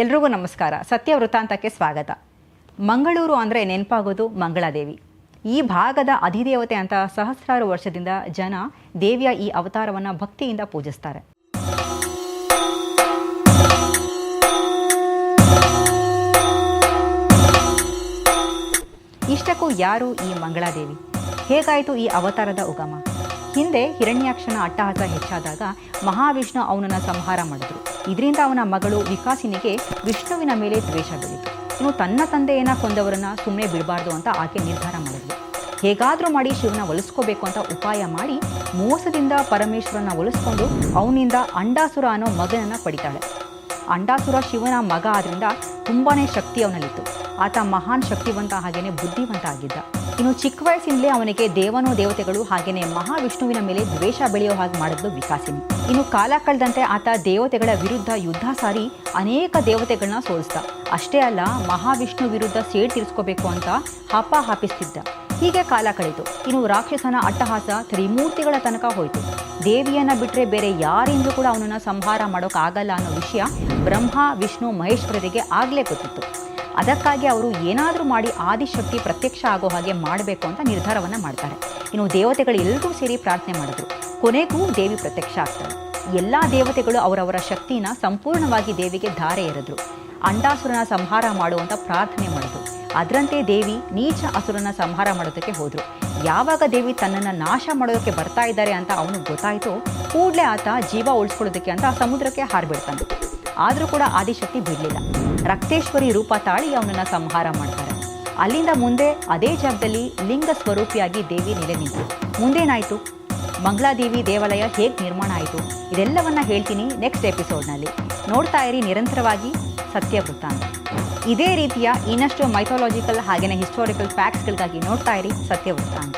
ಎಲ್ರಿಗೂ ನಮಸ್ಕಾರ. ಸತ್ಯ ವೃತ್ತಾಂತಕ್ಕೆ ಸ್ವಾಗತ. ಮಂಗಳೂರು ಅಂದರೆ ನೆನಪಾಗೋದು ಮಂಗಳಾದೇವಿ. ಈ ಭಾಗದ ಅಧಿದೇವತೆ ಅಂತ ಸಹಸ್ರಾರು ವರ್ಷದಿಂದ ಜನ ದೇವಿಯ ಈ ಅವತಾರವನ್ನು ಭಕ್ತಿಯಿಂದ ಪೂಜಿಸ್ತಾರೆ. ಇಷ್ಟಕ್ಕೂ ಯಾರು ಈ ಮಂಗಳಾದೇವಿ? ಹೇಗಾಯಿತು ಈ ಅವತಾರದ ಉಗಮ? ಹಿಂದೆ ಹಿರಣ್ಯಾಕ್ಷನ ಅಟ್ಟಹಾಸ ಹೆಚ್ಚಾದಾಗ ಮಹಾವಿಷ್ಣು ಅವನನ್ನು ಸಂಹಾರ ಮಾಡಿದ್ರು. ಇದರಿಂದ ಅವನ ಮಗಳು ವಿಕಾಸಿನಿಗೆ ವಿಷ್ಣುವಿನ ಮೇಲೆ ದ್ವೇಷ ಬೆಳೀತು. ಇನ್ನು ತನ್ನ ತಂದೆಯನ್ನ ಕೊಂದವರನ್ನ ಸುಮ್ಮನೆ ಬಿಡಬಾರ್ದು ಅಂತ ಆಕೆ ನಿರ್ಧಾರ ಮಾಡಿದ್ಲು. ಹೇಗಾದರೂ ಮಾಡಿ ಶಿವನ ಒಲಿಸ್ಕೋಬೇಕು ಅಂತ ಉಪಾಯ ಮಾಡಿ ಮೋಸದಿಂದ ಪರಮೇಶ್ವರನ ಒಲಿಸ್ಕೊಂಡು ಅವನಿಂದ ಅಂಡಾಸುರ ಅನ್ನೋ ಮಗನನ್ನು ಪಡಿತಾಳೆ. ಅಂಡಾಸುರ ಶಿವನ ಮಗ ಆದ್ರಿಂದ ತುಂಬಾ ಶಕ್ತಿ ಅವನಲ್ಲಿತ್ತು. ಆತ ಮಹಾನ್ ಶಕ್ತಿವಂತ ಹಾಗೇನೆ ಬುದ್ಧಿವಂತ ಆಗಿದ್ದ. ಇನ್ನು ಚಿಕ್ಕ ವಯಸ್ಸಿಂದಲೇ ಅವನಿಗೆ ದೇವನೋ ದೇವತೆಗಳು ಹಾಗೇನೆ ಮಹಾವಿಷ್ಣುವಿನ ಮೇಲೆ ದ್ವೇಷ ಬೆಳೆಯೋ ಹಾಗೆ ಮಾಡಿದ್ಲು ವಿಕಾಸಿನಿ. ಇನ್ನು ಕಾಲ ಕಳೆದಂತೆ ಆತ ದೇವತೆಗಳ ವಿರುದ್ಧ ಯುದ್ಧ ಸಾರಿ ಅನೇಕ ದೇವತೆಗಳನ್ನ ಸೋಲಿಸ್ದ. ಅಷ್ಟೇ ಅಲ್ಲ, ಮಹಾವಿಷ್ಣು ವಿರುದ್ಧ ಸೇಡ್ ತೀರಿಸ್ಕೋಬೇಕು ಅಂತ ಹಾಪಿಸ್ತಿದ್ದ. ಹೀಗೆ ಕಾಲ ಕಳೀತು. ಇನ್ನು ರಾಕ್ಷಸನ ಅಟ್ಟಹಾಸ ತ್ರಿಮೂರ್ತಿಗಳ ತನಕ ಹೋಯಿತು. ದೇವಿಯನ್ನ ಬಿಟ್ಟರೆ ಬೇರೆ ಯಾರಿಂದಲೂ ಕೂಡ ಅವನನ್ನು ಸಂಹಾರ ಮಾಡೋಕ್ಕಾಗಲ್ಲ ಅನ್ನೋ ವಿಷಯ ಬ್ರಹ್ಮ ವಿಷ್ಣು ಮಹೇಶ್ವರರಿಗೆ ಆಗಲೇ ಗೊತ್ತಿತ್ತು. ಅದಕ್ಕಾಗಿ ಅವರು ಏನಾದರೂ ಮಾಡಿ ಆದಿಶಕ್ತಿ ಪ್ರತ್ಯಕ್ಷ ಆಗೋ ಹಾಗೆ ಮಾಡಬೇಕು ಅಂತ ನಿರ್ಧಾರವನ್ನು ಮಾಡ್ತಾರೆ. ಇನ್ನು ದೇವತೆಗಳು ಎಲ್ಲರೂ ಸೇರಿ ಪ್ರಾರ್ಥನೆ ಮಾಡಿದ್ರು. ಕೊನೆಗೂ ದೇವಿ ಪ್ರತ್ಯಕ್ಷ ಆಗ್ತಾರೆ. ಎಲ್ಲ ದೇವತೆಗಳು ಅವರವರ ಶಕ್ತಿನ ಸಂಪೂರ್ಣವಾಗಿ ದೇವಿಗೆ ಧಾರೆ ಎರೆದ್ರು. ಅಂಡಾಸುರನ ಸಂಹಾರ ಮಾಡುವಂಥ ಪ್ರಾರ್ಥನೆ ಮಾಡಿದ್ರು. ಅದರಂತೆ ದೇವಿ ನೀಚ ಅಸುರನ ಸಂಹಾರ ಮಾಡೋದಕ್ಕೆ ಹೋದರು. ಯಾವಾಗ ದೇವಿ ತನ್ನನ್ನು ನಾಶ ಮಾಡೋದಕ್ಕೆ ಬರ್ತಾ ಇದ್ದಾರೆ ಅಂತ ಅವನಿಗೆ ಗೊತ್ತಾಯಿತು, ಕೂಡಲೇ ಆತ ಜೀವ ಉಳಿಸ್ಕೊಳ್ಳೋದಕ್ಕೆ ಅಂತ ಸಮುದ್ರಕ್ಕೆ ಹಾರಿಬಿಡ್ತಾನೆ. ಆದರೂ ಕೂಡ ಆದಿಶಕ್ತಿ ಬಿಡಲಿಲ್ಲ. ರಕ್ತೇಶ್ವರಿ ರೂಪ ತಾಳಿ ಅವನನ್ನು ಸಂಹಾರ ಮಾಡ್ತಾರೆ. ಅಲ್ಲಿಂದ ಮುಂದೆ ಅದೇ ಜಾಗದಲ್ಲಿ ಲಿಂಗ ಸ್ವರೂಪಿಯಾಗಿ ದೇವಿ ನೆಲೆ ನಿಂತು. ಮುಂದೇನಾಯಿತು? ಮಂಗಳಾದೇವಿ ದೇವಾಲಯ ಹೇಗೆ ನಿರ್ಮಾಣ ಆಯಿತು? ಇದೆಲ್ಲವನ್ನ ಹೇಳ್ತೀನಿ ನೆಕ್ಸ್ಟ್ ಎಪಿಸೋಡ್ನಲ್ಲಿ. ನೋಡ್ತಾ ಇರಿ ನಿರಂತರವಾಗಿ ಸತ್ಯ ವೃತ್ತಾಂತ. ಇದೇ ರೀತಿಯ ಇನ್ನಷ್ಟು ಮೈಥಾಲಜಿಕಲ್ ಹಾಗೆಯೇ ಹಿಸ್ಟಾರಿಕಲ್ ಫ್ಯಾಕ್ಟ್ಸ್ಗಳಿಗಾಗಿ ನೋಡ್ತಾ ಇರಿ ಸತ್ಯ ವೃತ್ತಾಂತ.